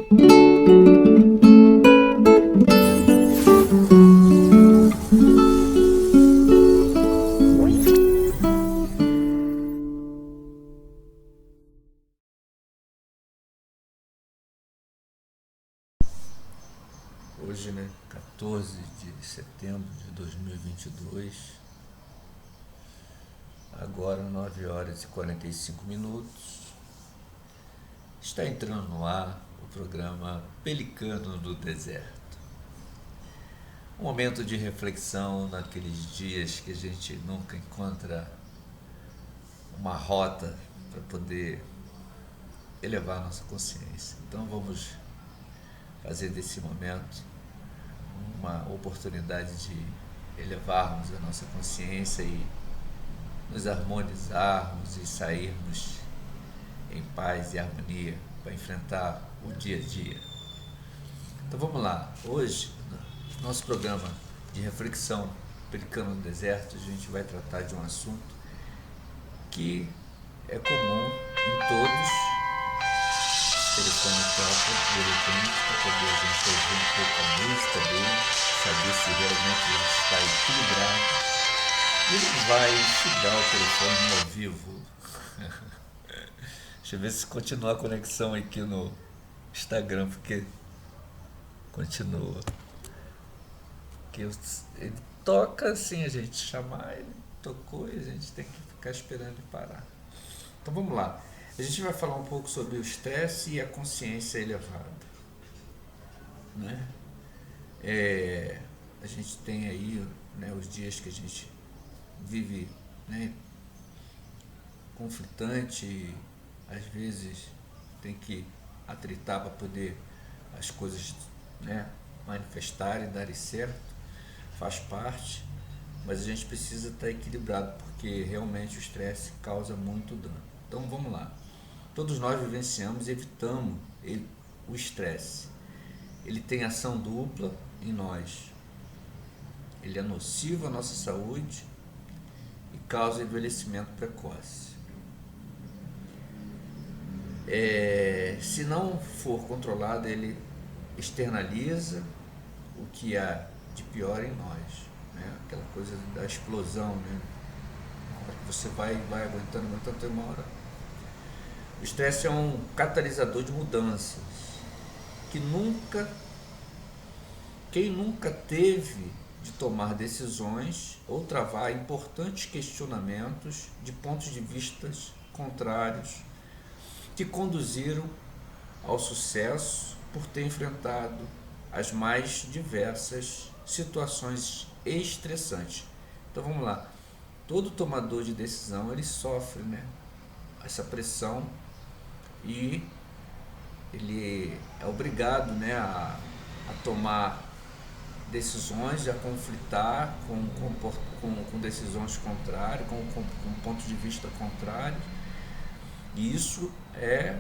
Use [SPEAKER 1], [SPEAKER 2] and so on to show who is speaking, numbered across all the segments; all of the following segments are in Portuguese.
[SPEAKER 1] Hoje, 14 de setembro de 2022, agora 9 horas e 45 minutos, está entrando no ar o programa Pelicano do Deserto. Um momento de reflexão naqueles dias que a gente nunca encontra uma rota para poder elevar a nossa consciência. Então vamos fazer desse momento uma oportunidade de elevarmos a nossa consciência e nos harmonizarmos e sairmos em paz e harmonia para enfrentar o dia a dia. Então vamos lá, hoje, no nosso programa de reflexão Pelicano no Deserto, a gente vai tratar de um assunto que é comum em todos. Telefone toca de repente para poder a gente ouvir um pouco a música dele, saber se realmente ele está equilibrado. E ele vai te dar o telefone ao vivo. Deixa eu ver se continua a conexão aqui no Instagram, porque continua. Que ele toca assim, a gente chamar, ele tocou e a gente tem que ficar esperando ele parar. Então vamos lá. A gente vai falar um pouco sobre o estresse e a consciência elevada. Né? A gente tem aí os dias que a gente vive conflitante, às vezes tem que atritar para poder as coisas manifestarem, darem certo, faz parte, mas a gente precisa estar equilibrado, porque realmente o estresse causa muito dano. Então vamos lá. Todos nós vivenciamos e evitamos o estresse. Ele tem ação dupla em nós. Ele é nocivo à nossa saúde e causa envelhecimento precoce. Se não for controlado, ele externaliza o que há de pior em nós. Aquela coisa da explosão. Na hora que você vai aguentando, tem uma hora. O estresse é um catalisador de mudanças quem nunca teve de tomar decisões ou travar importantes questionamentos de pontos de vista contrários que conduziram ao sucesso por ter enfrentado as mais diversas situações estressantes. Então vamos lá, todo tomador de decisão ele sofre essa pressão e ele é obrigado a tomar decisões, a conflitar com decisões contrárias, com pontos de vista contrários, e isso é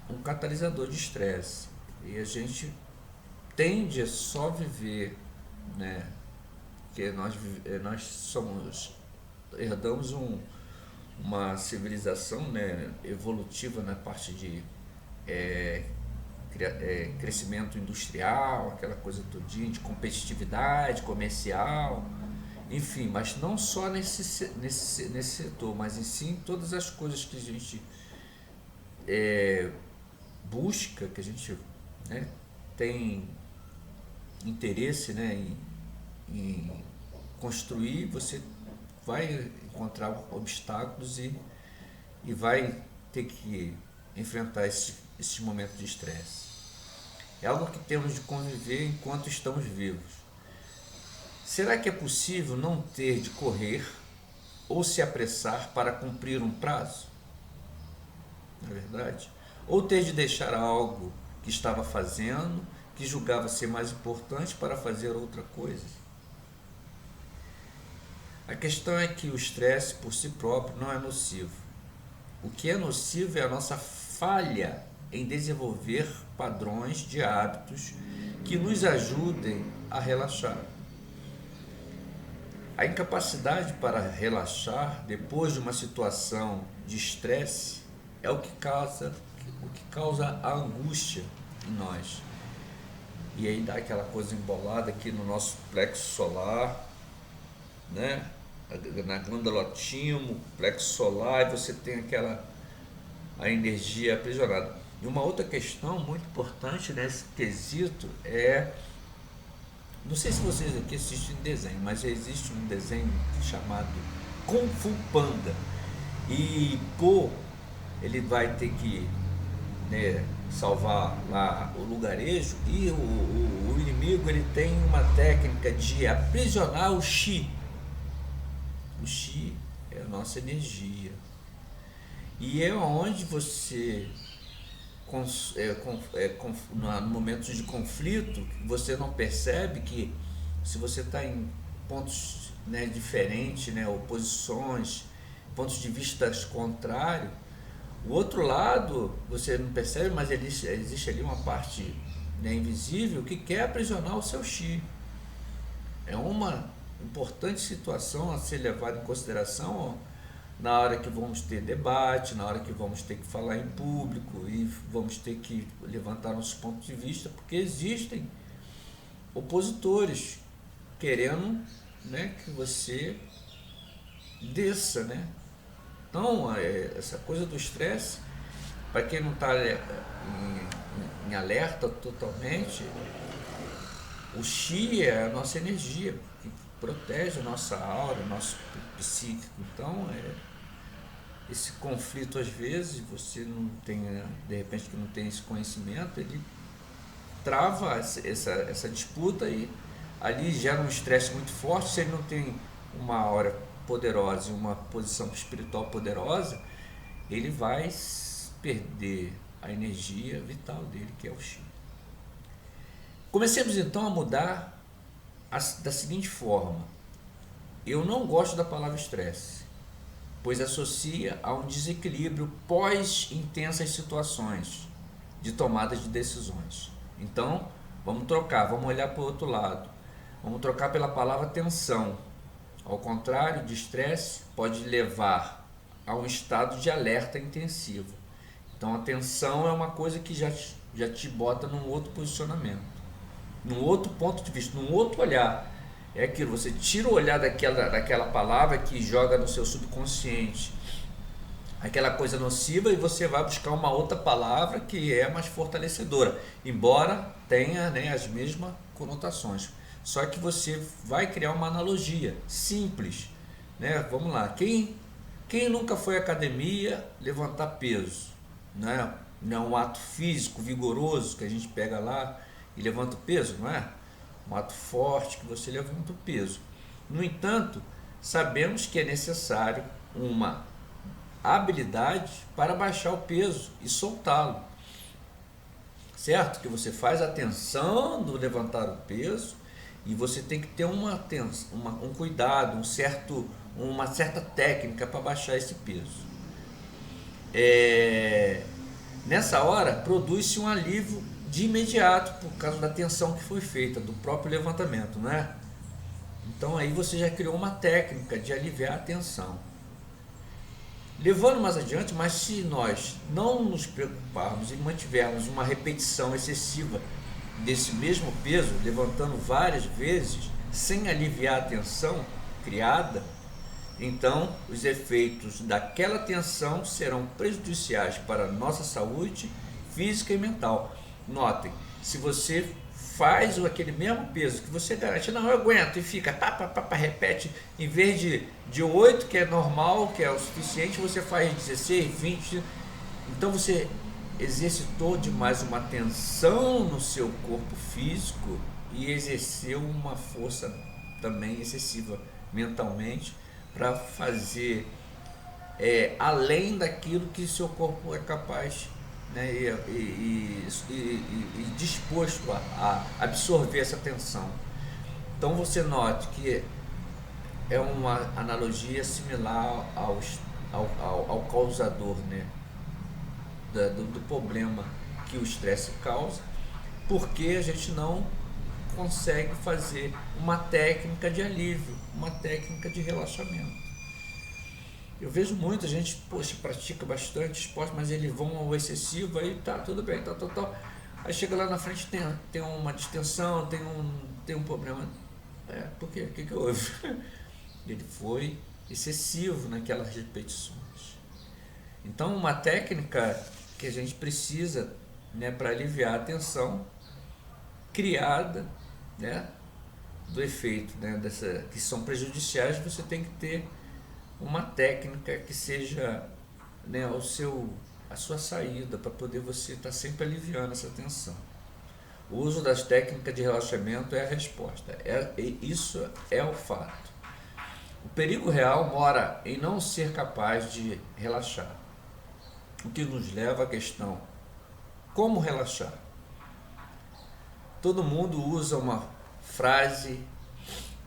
[SPEAKER 1] um catalisador de estresse. E a gente tende a só viver, que nós herdamos uma civilização evolutiva na parte de crescimento industrial, aquela coisa todinha de competitividade comercial, enfim, mas não só nesse setor, mas em sim todas as coisas que a gente busca, que a gente tem interesse em construir, você vai encontrar obstáculos e vai ter que enfrentar esse momento de estresse. É algo que temos de conviver enquanto estamos vivos. Será que é possível não ter de correr ou se apressar para cumprir um prazo? Não é verdade? Ou ter de deixar algo que estava fazendo, que julgava ser mais importante para fazer outra coisa? A questão é que o estresse por si próprio não é nocivo. O que é nocivo é a nossa falha em desenvolver padrões de hábitos que nos ajudem a relaxar. A incapacidade para relaxar depois de uma situação de estresse é o que causa a angústia em nós. E aí dá aquela coisa embolada aqui no nosso plexo solar, né? Na glândula timo, plexo solar, e você tem a energia aprisionada. E uma outra questão muito importante nesse quesito é, não sei se vocês aqui assistem desenho, mas existe um desenho chamado Kung Fu Panda. E ele vai ter que, né, salvar lá o lugarejo, e o inimigo ele tem uma técnica de aprisionar o chi. O chi é a nossa energia, e é onde você no momento de conflito você não percebe que, se você está em pontos, né, diferentes, né, oposições, pontos de vista contrários, o outro lado você não percebe, mas existe ali uma parte, né, invisível, que quer aprisionar o seu chi. É uma importante situação a ser levada em consideração na hora que vamos ter debate, na hora que vamos ter que falar em público e vamos ter que levantar nossos pontos de vista, porque existem opositores querendo, né, que você desça, né? Então, essa coisa do estresse, para quem não está em alerta totalmente, o chi é a nossa energia, que protege a nossa aura, o nosso psíquico. Então, esse conflito, às vezes, você não tem, de repente, que não tem esse conhecimento, ele trava essa disputa, e ali gera um estresse muito forte. Se ele não tem uma aura poderosa e uma posição espiritual poderosa, ele vai perder a energia vital dele, que é o chi. Comecemos então a mudar da seguinte forma: eu não gosto da palavra estresse, pois associa a um desequilíbrio pós intensas situações de tomada de decisões. Então, vamos trocar, vamos olhar para o outro lado. Vamos trocar pela palavra tensão. Ao contrário de estresse, pode levar a um estado de alerta intensivo. Então, a tensão é uma coisa que já te bota num outro posicionamento, num outro ponto de vista, num outro olhar. É aquilo, você tira o olhar daquela palavra que joga no seu subconsciente aquela coisa nociva, e você vai buscar uma outra palavra que é mais fortalecedora, embora tenha, né, as mesmas conotações. Só que você vai criar uma analogia simples, né? Vamos lá, quem nunca foi à academia levantar peso, né? Não é um ato físico vigoroso que a gente pega lá e levanta o peso, não é? Um ato forte que você levanta o peso. No entanto, sabemos que é necessário uma habilidade para baixar o peso e soltá-lo, certo? Que você faz a tensão do levantar o peso, e você tem que ter um cuidado, uma certa técnica para baixar esse peso. Nessa hora, produz-se um alívio de imediato por causa da tensão que foi feita, do próprio levantamento, né? Então aí você já criou uma técnica de aliviar a tensão. Levando mais adiante, mas se nós não nos preocuparmos e mantivermos uma repetição excessiva desse mesmo peso, levantando várias vezes, sem aliviar a tensão criada, então os efeitos daquela tensão serão prejudiciais para a nossa saúde física e mental. Notem, se você faz aquele mesmo peso que você garante, não, eu aguento, e fica, repete, em vez de 8, que é normal, que é o suficiente, você faz 16, 20, então você exercitou demais uma tensão no seu corpo físico e exerceu uma força também excessiva mentalmente para fazer além daquilo que seu corpo é capaz, né, e disposto a absorver essa tensão. Então você note que é uma analogia similar ao causador, né, do problema que o estresse causa, porque a gente não consegue fazer uma técnica de alívio, uma técnica de relaxamento. Eu vejo muita gente, pratica bastante esporte, mas eles vão ao excessivo, aí tá tudo bem, tal. Aí chega lá na frente, tem uma distensão, tem um problema. Por quê? O que houve? Ele foi excessivo naquelas repetições. Então, uma técnica que a gente precisa, né, para aliviar a tensão criada, né, do efeito, né, que são prejudiciais, você tem que ter uma técnica que seja, né, a sua saída, para poder você estar sempre aliviando essa tensão. O uso das técnicas de relaxamento é a resposta. Isso é o fato. O perigo real mora em não ser capaz de relaxar. O que nos leva à questão: como relaxar? Todo mundo usa uma frase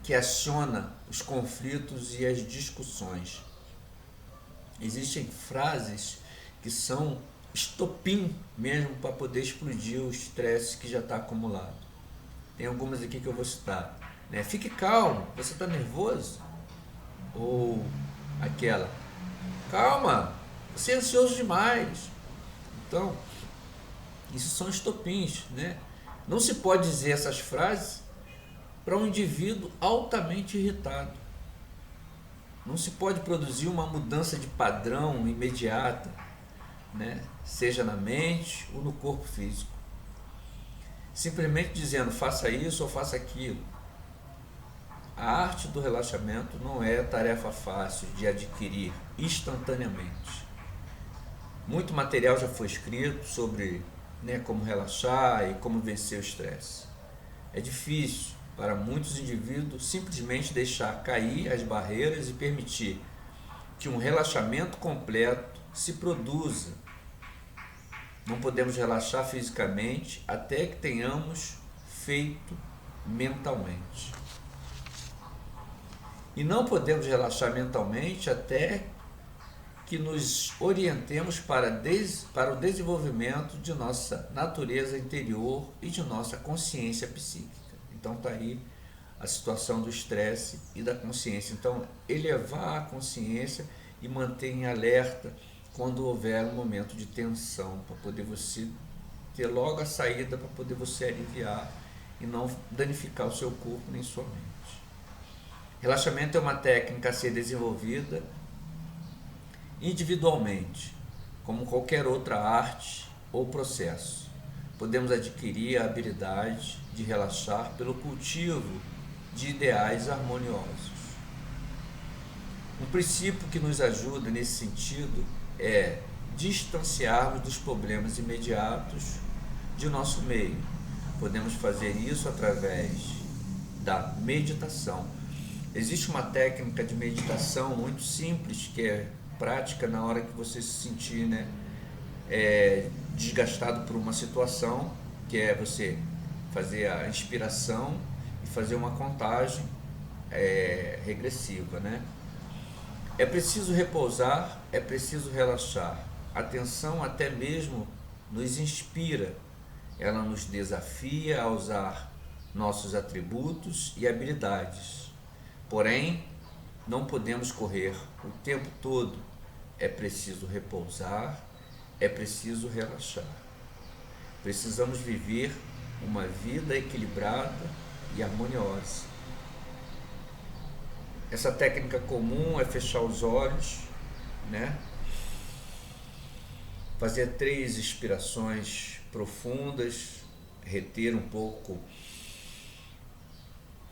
[SPEAKER 1] que aciona os conflitos e as discussões. Existem frases que são estopim mesmo para poder explodir o estresse que já está acumulado. Tem algumas aqui que eu vou citar, né? Fique calmo, você está nervoso? Ou aquela, calma, você é ansioso demais. Então, isso são estopins, né? Não se pode dizer essas frases para um indivíduo altamente irritado. Não se pode produzir uma mudança de padrão imediata, né? Seja na mente ou no corpo físico. Simplesmente dizendo faça isso ou faça aquilo. A arte do relaxamento não é tarefa fácil de adquirir instantaneamente. Muito material já foi escrito sobre, né, como relaxar e como vencer o estresse. É difícil para muitos indivíduos simplesmente deixar cair as barreiras e permitir que um relaxamento completo se produza. Não podemos relaxar fisicamente até que tenhamos feito mentalmente. E não podemos relaxar mentalmente até que nos orientemos para o desenvolvimento de nossa natureza interior e de nossa consciência psíquica. Então está aí a situação do estresse e da consciência. Então, elevar a consciência e manter em alerta quando houver um momento de tensão, para poder você ter logo a saída, para poder você aliviar e não danificar o seu corpo nem sua mente. Relaxamento é uma técnica a ser desenvolvida individualmente, como qualquer outra arte ou processo. Podemos adquirir a habilidade de relaxar pelo cultivo de ideais harmoniosos. Um princípio que nos ajuda nesse sentido é distanciarmos dos problemas imediatos de nosso meio. Podemos fazer isso através da meditação. Existe uma técnica de meditação muito simples que é prática na hora que você se sentir, né, desgastado por uma situação, que é você fazer a inspiração e fazer uma contagem regressiva, né? É preciso repousar, é preciso relaxar. A atenção até mesmo nos inspira, ela nos desafia a usar nossos atributos e habilidades. Porém, não podemos correr o tempo todo. É preciso repousar, é preciso relaxar. Precisamos viver uma vida equilibrada e harmoniosa. Essa técnica comum é fechar os olhos, né? Fazer 3 inspirações profundas, reter um pouco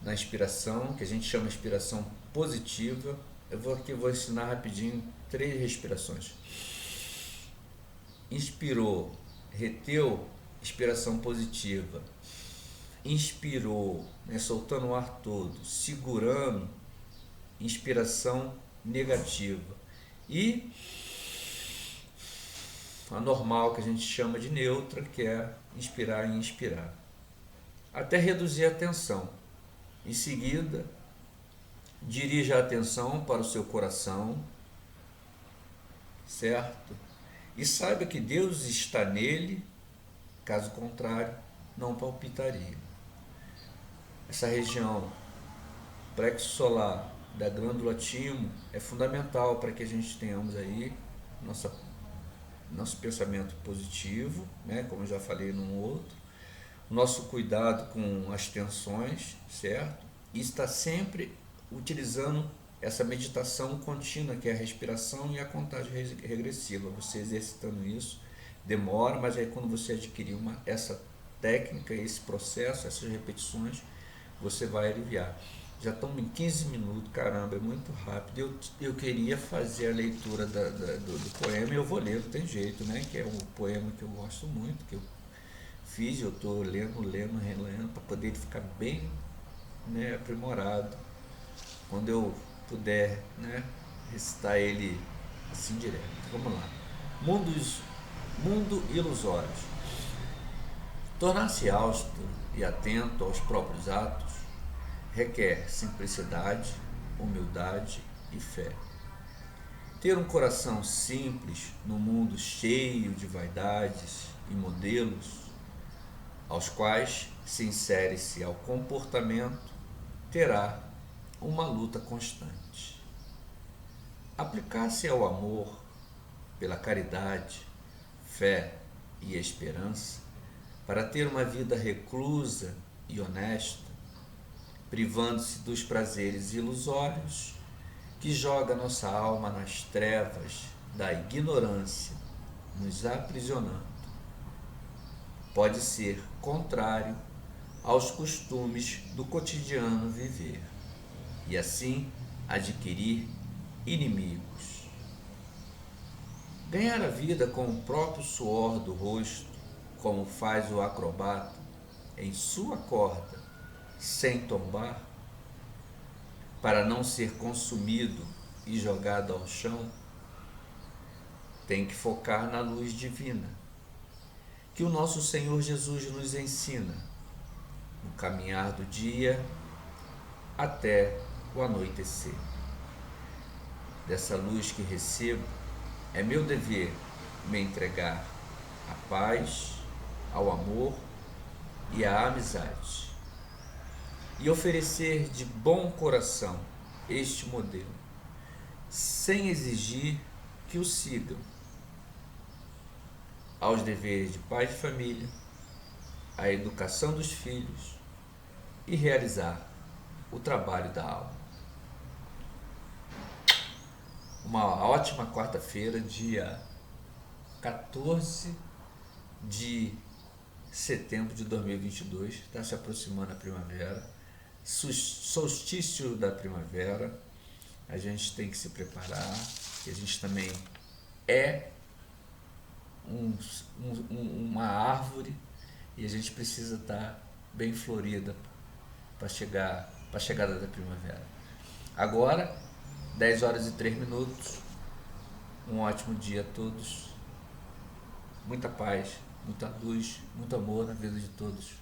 [SPEAKER 1] na inspiração, que a gente chama de inspiração positiva. Eu vou ensinar rapidinho 3 respirações. Inspirou, reteu, inspiração positiva. Inspirou, né, soltando o ar todo, segurando, inspiração negativa. E a normal, que a gente chama de neutra, que é inspirar e inspirar. Até reduzir a tensão. Em seguida, dirija a atenção para o seu coração, certo? E saiba que Deus está nele, caso contrário, não palpitaria. Essa região plexo solar da glândula timo é fundamental para que a gente tenhamos aí nossa nosso pensamento positivo, né, como eu já falei num outro, nosso cuidado com as tensões, certo? E está sempre utilizando essa meditação contínua, que é a respiração e a contagem regressiva. Você exercitando isso, demora, mas aí quando você adquirir essa técnica, esse processo, essas repetições, você vai aliviar. Já estamos em 15 minutos, caramba, é muito rápido. Eu queria fazer a leitura do poema, e eu vou ler, não tem jeito, né? Que é um poema que eu gosto muito, que eu fiz, eu estou lendo, relendo, para poder ficar bem, né, aprimorado. Quando eu puder, né, recitar ele assim direto. Vamos lá. Mundo ilusório. Tornar-se austero e atento aos próprios atos requer simplicidade, humildade e fé. Ter um coração simples no mundo cheio de vaidades e modelos, aos quais se insere-se ao comportamento, terá uma luta constante. Aplicar-se ao amor, pela caridade, fé e esperança, para ter uma vida reclusa e honesta, privando-se dos prazeres ilusórios que joga nossa alma nas trevas da ignorância, nos aprisionando. Pode ser contrário aos costumes do cotidiano viver e assim adquirir inimigos. Ganhar a vida com o próprio suor do rosto, como faz o acrobata em sua corda, sem tombar, para não ser consumido e jogado ao chão, tem que focar na luz divina, que o nosso Senhor Jesus nos ensina, no caminhar do dia até o anoitecer. Dessa luz que recebo, é meu dever me entregar à paz, ao amor e à amizade, e oferecer de bom coração este modelo, sem exigir que o sigam, aos deveres de pai de família, à educação dos filhos e realizar o trabalho da alma. Uma ótima quarta-feira, dia 14 de setembro de 2022, está se aproximando a primavera, solstício da primavera. A gente tem que se preparar, que a gente também é uma árvore e a gente precisa estar bem florida para a chegada da primavera. Agora, 10 horas e 3 minutos, um ótimo dia a todos, muita paz, muita luz, muito amor na vida de todos.